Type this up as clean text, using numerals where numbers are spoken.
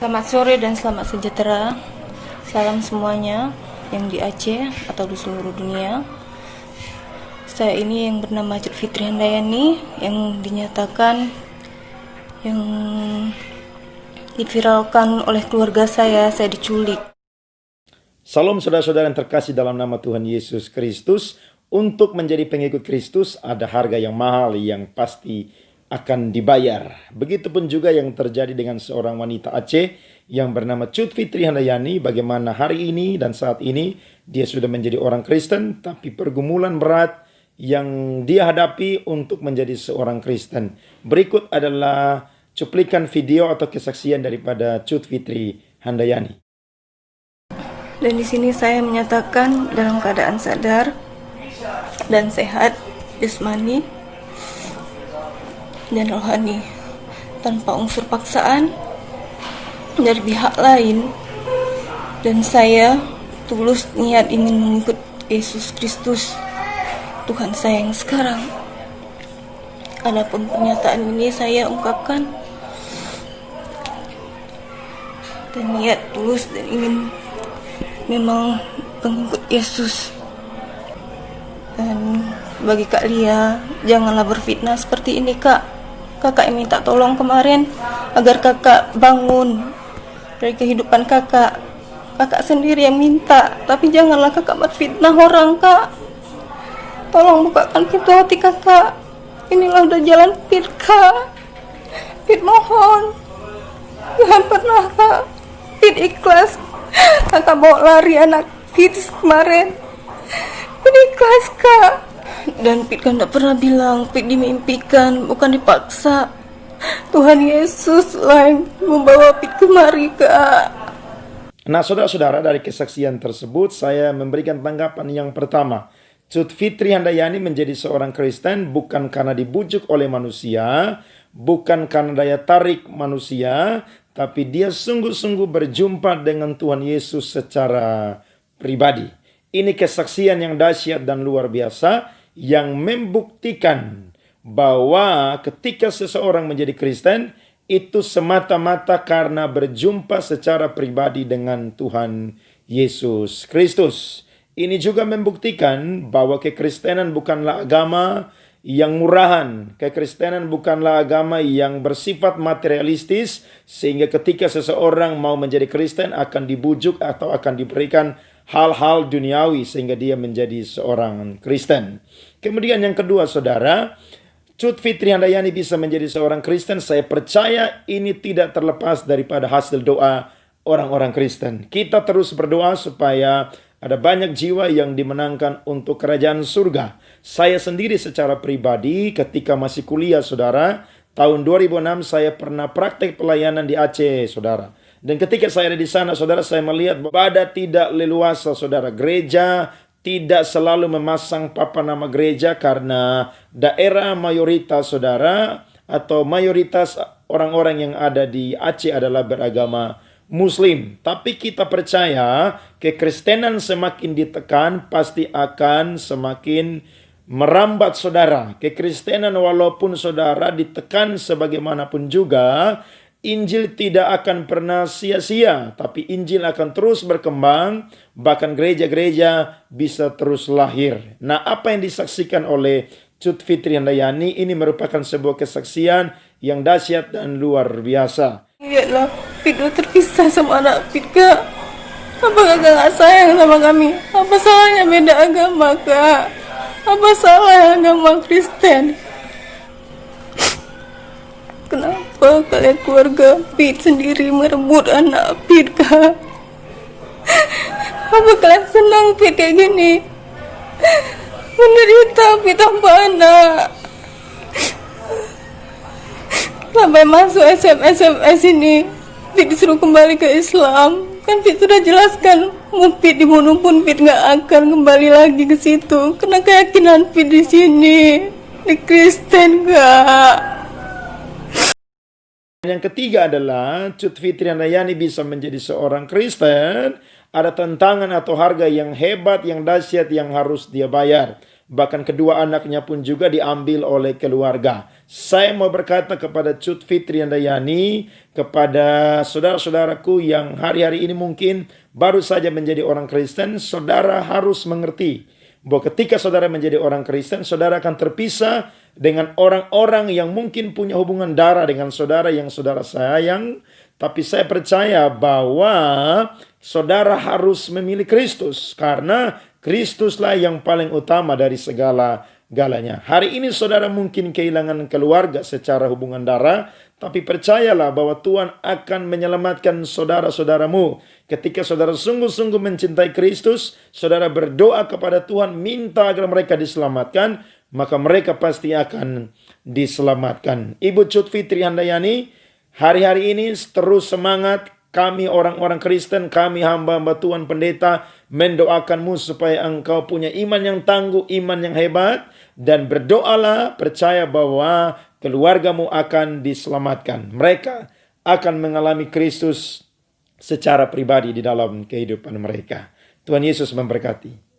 Selamat sore dan selamat sejahtera. Salam semuanya yang di Aceh atau di seluruh dunia. Saya ini yang bernama Cut Fitri Handayani yang dinyatakan yang diviralkan oleh keluarga saya diculik. Salam saudara-saudara yang terkasih dalam nama Tuhan Yesus Kristus. Untuk menjadi pengikut Kristus ada harga yang mahal yang pasti akan dibayar. Begitupun juga yang terjadi dengan seorang wanita Aceh yang bernama Cut Fitri Handayani. Bagaimana hari ini dan saat ini dia sudah menjadi orang Kristen, tapi pergumulan berat yang dia hadapi untuk menjadi seorang Kristen. Berikut adalah cuplikan video atau kesaksian daripada Cut Fitri Handayani. Dan di sini saya menyatakan dalam keadaan sadar dan sehat jasmani dan rohani, tanpa unsur paksaan dari pihak lain, dan saya tulus niat ingin mengikut Yesus Kristus Tuhan saya yang sekarang. Adapun pernyataan ini saya ungkapkan dan niat tulus dan ingin memang pengikut Yesus. Dan bagi Kak Lia, janganlah berfitnah seperti ini, Kak. Kakak yang minta tolong kemarin agar kakak bangun dari kehidupan kakak. Kakak sendiri yang minta, tapi janganlah kakak berfitnah orang, Kak. Tolong bukakan pintu hati kakak. Inilah udah jalan Pit, Kak. Pit mohon, jangan pernah, Kak. Pit ikhlas. Kakak bawa lari anak Pit kemarin. Pit ikhlas, Kak. Dan Pit kan tidak pernah bilang Pit dimimpikan, bukan dipaksa. Tuhan Yesus lah yang membawa Pit kemari, Kak. Nah, saudara-saudara, dari kesaksian tersebut saya memberikan tanggapan yang pertama. Cut Fitri Handayani menjadi seorang Kristen bukan karena dibujuk oleh manusia, bukan karena daya tarik manusia, tapi dia sungguh-sungguh berjumpa dengan Tuhan Yesus secara pribadi. Ini kesaksian yang dahsyat dan luar biasa yang membuktikan bahwa ketika seseorang menjadi Kristen itu semata-mata karena berjumpa secara pribadi dengan Tuhan Yesus Kristus. Ini juga membuktikan bahwa kekristenan bukanlah agama yang murahan. Kekristenan bukanlah agama yang bersifat materialistis, sehingga ketika seseorang mau menjadi Kristen akan dibujuk atau akan diberikan hal-hal duniawi sehingga dia menjadi seorang Kristen. Kemudian yang kedua, saudara, Cut Fitri Handayani bisa menjadi seorang Kristen. Saya percaya ini tidak terlepas daripada hasil doa orang-orang Kristen. Kita terus berdoa supaya ada banyak jiwa yang dimenangkan untuk kerajaan surga. Saya sendiri secara pribadi ketika masih kuliah, saudara, tahun 2006 saya pernah praktek pelayanan di Aceh, saudara. Dan ketika saya ada di sana, saudara, saya melihat ibadah tidak leluasa, saudara. Gereja tidak selalu memasang papan nama gereja karena daerah mayoritas, saudara, atau mayoritas orang-orang yang ada di Aceh adalah beragama Muslim. Tapi kita percaya kekristenan semakin ditekan pasti akan semakin merambat, saudara. Kekristenan walaupun saudara ditekan sebagaimanapun juga, Injil tidak akan pernah sia-sia, tapi Injil akan terus berkembang, bahkan gereja-gereja bisa terus lahir. Nah, apa yang disaksikan oleh Cut Fitri Handayani ini merupakan sebuah kesaksian yang dahsyat dan luar biasa. Lihatlah, Pit udah terpisah sama anak Pit, Kak. Apa kakak gak sayang sama kami? Apa salahnya beda agama, Kak? Apa salah agama Kristen? Kenapa kalian keluarga Pit sendiri merebut anak Pit, Kak? Apa kalian senang Pit kayak gini? Menderita Pit tanpa anak. Sampai masuk SMS ini Pit disuruh kembali ke Islam. Kan Pit sudah jelaskan, mau Pit dibunuh pun Pit gak akan kembali lagi ke situ. Karena keyakinan Pit di sini di Kristen, Kak. Yang ketiga adalah Cut Fitri Handayani bisa menjadi seorang Kristen. Ada tantangan atau harga yang hebat, yang dahsyat yang harus dia bayar. bahkan kedua anaknya pun juga diambil oleh keluarga. Saya mau berkata kepada Cut Fitri Handayani, kepada saudara-saudaraku yang hari-hari ini mungkin baru saja menjadi orang Kristen, saudara harus mengerti bahwa ketika saudara menjadi orang Kristen, saudara akan terpisah dengan orang-orang yang mungkin punya hubungan darah dengan saudara yang saudara sayang. Tapi saya percaya bahwa saudara harus memilih Kristus, karena Kristuslah yang paling utama dari segala-galanya. Hari ini saudara mungkin kehilangan keluarga secara hubungan darah, tapi percayalah bahwa Tuhan akan menyelamatkan saudara-saudaramu. Ketika saudara sungguh-sungguh mencintai Kristus, saudara berdoa kepada Tuhan, minta agar mereka diselamatkan, maka mereka pasti akan diselamatkan. Ibu Cut Fitri Handayani, hari-hari ini terus semangat. Kami orang-orang Kristen, kami hamba-hamba Tuhan pendeta mendoakanmu supaya engkau punya iman yang tangguh, iman yang hebat. Dan berdoalah, percaya bahwa keluargamu akan diselamatkan. Mereka akan mengalami Kristus secara pribadi di dalam kehidupan mereka. Tuhan Yesus memberkati.